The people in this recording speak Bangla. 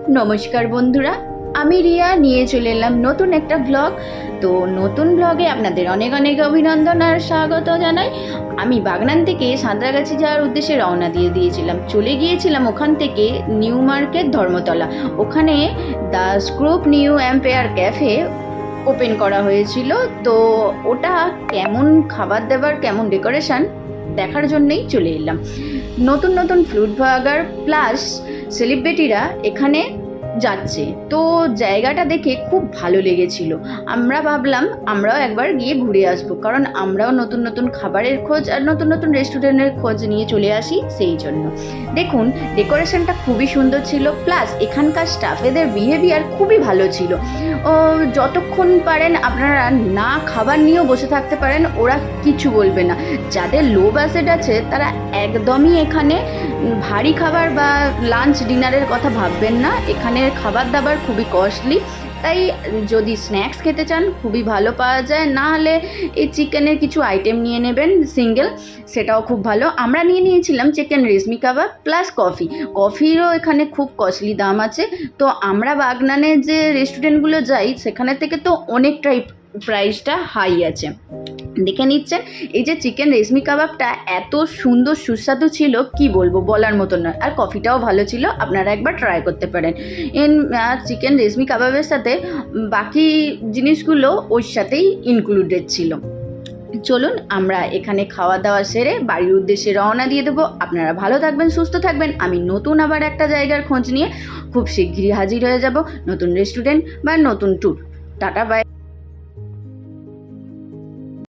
নমস্কার বন্ধুরা, আমি রিয়া নিয়ে চলে এলাম নতুন একটা ব্লগ। তো নতুন ব্লগে আপনাদের অনেক অনেক অভিনন্দন আর স্বাগত জানাই। আমি বাগনান থেকে সাঁতরাগাছি যাওয়ার উদ্দেশ্যে রওনা দিয়ে দিয়েছিলাম। চলে গিয়েছিলাম ওখান থেকে নিউ মার্কেট ধর্মতলা। ওখানে দ্য স্ক্রুপ নিউ এম্পায়ার ক্যাফে ওপেন করা হয়েছিল। তো ওটা কেমন খাবার দাবার, কেমন ডেকোরেশন দেখার জন্যই চলে এলাম। নতুন নতুন ফ্রুট বার্গার প্লাস সেলিব্রিটিরা এখানে যাচ্ছে। তো জায়গাটা দেখে খুব ভালো লেগেছিল। আমরা ভাবলাম আমরাও একবার গিয়ে ঘুরে আসবো, কারণ আমরাও নতুন নতুন খাবারের খোঁজ আর নতুন নতুন রেস্টুরেন্টের খোঁজ নিয়ে চলে আসি। সেই জন্য দেখুন, ডেকোরেশনটা খুবই সুন্দর ছিল, প্লাস এখানকার স্টাফেদের বিহেভিয়ার খুবই ভালো ছিল। ও যতক্ষণ পারেন আপনারা না খাবার নিয়েও বসে থাকতে পারেন, ওরা কিছু বলবে না। যাদের লো বাজেট আছে তারা একদমই এখানে ভারী খাবার বা লাঞ্চ ডিনারের কথা ভাববেন না। এখানের খাবার দাবার খুবই কস্টলি, তাই যদি স্ন্যাক্স খেতে চান খুবই ভালো পাওয়া যায়। না হলে এই চিকেনের কিছু আইটেম নিয়ে নেবেন সিঙ্গেল, সেটাও খুব ভালো। আমরা নিয়ে নিয়েছিলাম চিকেন রেশমি কাবাব প্লাস কফি। কফিরও এখানে খুব কস্টলি দাম আছে। তো আমরা বাগনানে যে রেস্টুরেন্টগুলো যাই সেখানে থেকে তো অনেকটাই প্রাইসটা হাই আছে। দেখে নিচ্ছেন, এই যে চিকেন রেশমি কাবাবটা এত সুন্দর সুস্বাদু ছিল, কি বলবো, বলার মতো নয়। আর কফিটাও ভালো ছিল, আপনারা একবার ট্রাই করতে পারেন। চিকেন রেশমি কাবাবের সাথে বাকি জিনিসগুলো ওর সাথেই ইনক্লুডেড ছিল। চলুন আমরা এখানে খাওয়া দাওয়া সেরে বাড়ির উদ্দেশ্যে রওনা দিয়ে দেবো। আপনারা ভালো থাকবেন, সুস্থ থাকবেন। আমি নতুন আবার একটা জায়গার খোঁজ নিয়ে খুব শীঘ্রই হাজির হয়ে যাব, নতুন রেস্টুরেন্ট বা নতুন ট্যুর। Tata, by.